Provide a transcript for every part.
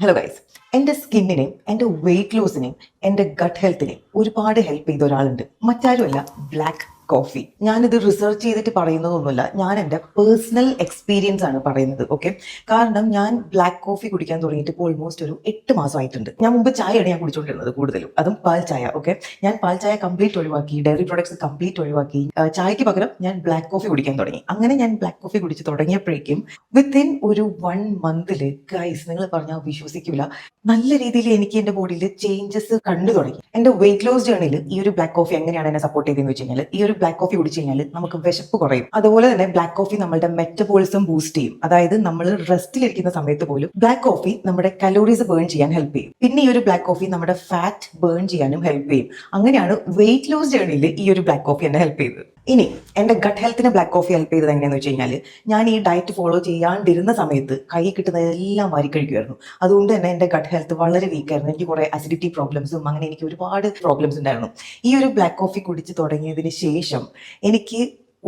Hello guys, എൻ്റെ സ്കിന്നിനെയും എൻ്റെ wait ലോസിനെയും എൻ്റെ ഗട്ട് ഹെൽത്തിനെയും ഒരുപാട് ഹെൽപ്പ് ചെയ്ത ഒരാളുണ്ട്. മറ്റാരുമല്ല, ബ്ലാക്ക് കോഫി. ഞാനിത് റിസർച്ച് ചെയ്തിട്ട് പറയുന്നതൊന്നുമല്ല, ഞാൻ എൻ്റെ പേഴ്സണൽ എക്സ്പീരിയൻസ് ആണ് പറയുന്നത്. ഓക്കെ, കാരണം ഞാൻ ബ്ലാക്ക് കോഫി കുടിക്കാൻ തുടങ്ങിയിട്ട് ഇപ്പോൾ ഓൾമോസ്റ്റ് ഒരു 8 മാസമായിട്ടുണ്ട്. ഞാൻ മുമ്പ് ചായയാണ് ഞാൻ കുടിച്ചുകൊണ്ടിരുന്നത് കൂടുതലും, അതും പാൽ ചായ. ഓക്കെ, ഞാൻ പാൽ ചായ കംപ്ലീറ്റ് ഒഴിവാക്കി, ഡയറി പ്രോഡക്ട്സ് കംപ്ലീറ്റ് ഒഴിവാക്കി, ചായക്ക് പകരം ഞാൻ ബ്ലാക്ക് കോഫി കുടിക്കാൻ തുടങ്ങി. അങ്ങനെ ഞാൻ ബ്ലാക്ക് കോഫി കുടിച്ച് തുടങ്ങിയപ്പോഴേക്കും വിത്തിൻ ഒരു 1 മന്തിൽ ഗൈസ്, നിങ്ങൾ പറഞ്ഞാൽ വിശ്വസിക്കില്ല, നല്ല രീതിയിൽ എനിക്ക് എന്റെ ബോഡിയിൽ ചേഞ്ചസ് കണ്ടു തുടങ്ങി. എന്റെ വെയിറ്റ് ലോസ് ജേണിയിൽ ഈ ഒരു ബ്ലാക്ക് കോഫി എങ്ങനെയാണ് എന്നെ സപ്പോർട്ട് ചെയ്തതെന്ന് വെച്ച് കഴിഞ്ഞാൽ, ഈ ഒരു ബ്ലാക്ക് കോഫി കുടിച്ചു കഴിഞ്ഞാൽ നമുക്ക് വിശപ്പ് കുറയും. അതുപോലെ തന്നെ ബ്ലാക്ക് കോഫി നമ്മുടെ മെറ്റബോളിസം ബൂസ്റ്റ് ചെയ്യും. അതായത് നമ്മൾ റെസ്റ്റിലിരിക്കുന്ന സമയത്ത് പോലും ബ്ലാക്ക് കോഫി നമ്മുടെ കലോറീസ് ബേൺ ചെയ്യാൻ ഹെൽപ്പ് ചെയ്യും. പിന്നെ ഈ ഒരു ബ്ലാക്ക് കോഫി നമ്മുടെ ഫാറ്റ് ബേൺ ചെയ്യാനും ഹെൽപ്പ് ചെയ്യും. അങ്ങനെയാണ് വെയിറ്റ് ലോസ് ജേണിയിൽ ഈ ഒരു ബ്ലാക്ക് കോഫി എന്നെ ഹെൽപ്പ് ചെയ്തത്. ഇനി എന്റെ ഗട്ട് ഹെൽത്തിന് ബ്ലാക്ക് കോഫി ഹെൽപ്പ് ചെയ്തത് എങ്ങനെയാന്ന് വെച്ച് കഴിഞ്ഞാൽ, ഞാൻ ഈ ഡയറ്റ് ഫോളോ ചെയ്യാണ്ടിരുന്ന സമയത്ത് കൈ കിട്ടുന്നതെല്ലാം വാരി കഴിക്കുമായിരുന്നു. അതുകൊണ്ട് തന്നെ എന്റെ ഗട്ട് ഹെൽത്ത് വളരെ വീക്കായിരുന്നു. എനിക്ക് കുറെ അസിഡിറ്റി പ്രോബ്ലംസും അങ്ങനെ എനിക്ക് ഒരുപാട് പ്രോബ്ലംസ് ഉണ്ടായിരുന്നു. ഈ ഒരു ബ്ലാക്ക് കോഫി കുടിച്ച് തുടങ്ങിയതിന് ശേഷം എനിക്ക്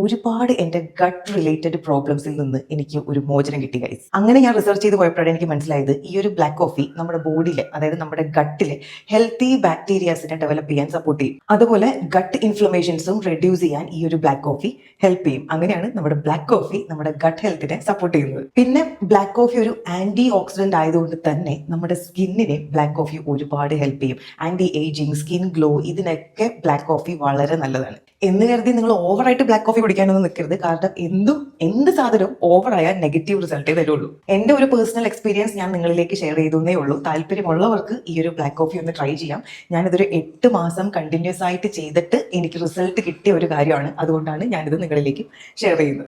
ഒരുപാട് എൻ്റെ ഗട്ട് റിലേറ്റഡ് പ്രോബ്ലംസിൽ നിന്ന് എനിക്ക് ഒരു മോചനം കിട്ടി ഗൈസ്. അങ്ങനെ ഞാൻ റിസർച്ച് ചെയ്ത് പോയപ്പോഴാണ് എനിക്ക് മനസ്സിലായത്, ഈ ഒരു ബ്ലാക്ക് കോഫി നമ്മുടെ ബോഡിയിലെ, അതായത് നമ്മുടെ ഗട്ടിലെ ഹെൽത്തി ബാക്ടീരിയാസിനെ ഡെവലപ്പ് ചെയ്യാൻ സപ്പോർട്ട് ചെയ്യും. അതുപോലെ ഗട്ട് ഇൻഫ്ലമേഷൻസും റെഡ്യൂസ് ചെയ്യാൻ ഈ ഒരു ബ്ലാക്ക് കോഫി ഹെൽപ്പ് ചെയ്യും. അങ്ങനെയാണ് നമ്മുടെ ബ്ലാക്ക് കോഫി നമ്മുടെ ഗട്ട് ഹെൽത്തിനെ സപ്പോർട്ട് ചെയ്യുന്നത്. പിന്നെ ബ്ലാക്ക് കോഫി ഒരു ആന്റി ഓക്സിഡന്റ് ആയതുകൊണ്ട് തന്നെ നമ്മുടെ സ്കിന്നിനെ ബ്ലാക്ക് കോഫി ഒരുപാട് ഹെൽപ്പ് ചെയ്യും. ആന്റി ഏജിങ്, സ്കിൻ ഗ്ലോ, ഇതിനൊക്കെ ബ്ലാക്ക് കോഫി വളരെ നല്ലതാണ്. എന്ന് കരുതി നിങ്ങൾ ഓവറായിട്ട് ബ്ലാക്ക് കോഫി കുടിക്കാനൊന്നും നിൽക്കരുത്. കാരണം എന്ത് സാധനവും ഓവറായാൽ നെഗറ്റീവ് റിസൾട്ടേ വരുള്ളൂ. എൻ്റെ ഒരു പേഴ്സണൽ എക്സ്പീരിയൻസ് ഞാൻ നിങ്ങളിലേക്ക് ഷെയർ ചെയ്തേ ഉള്ളൂ. താല്പര്യമുള്ളവർക്ക് ഈ ഒരു ബ്ലാക്ക് കോഫി ഒന്ന് ട്രൈ ചെയ്യാം. ഞാനിതൊരു 8 മാസം കണ്ടിന്യൂസ് ആയിട്ട് ചെയ്തിട്ട് എനിക്ക് റിസൾട്ട് കിട്ടിയ ഒരു കാര്യമാണ്. അതുകൊണ്ടാണ് ഞാനിത് നിങ്ങളിലേക്ക് ഷെയർ ചെയ്യുന്നത്.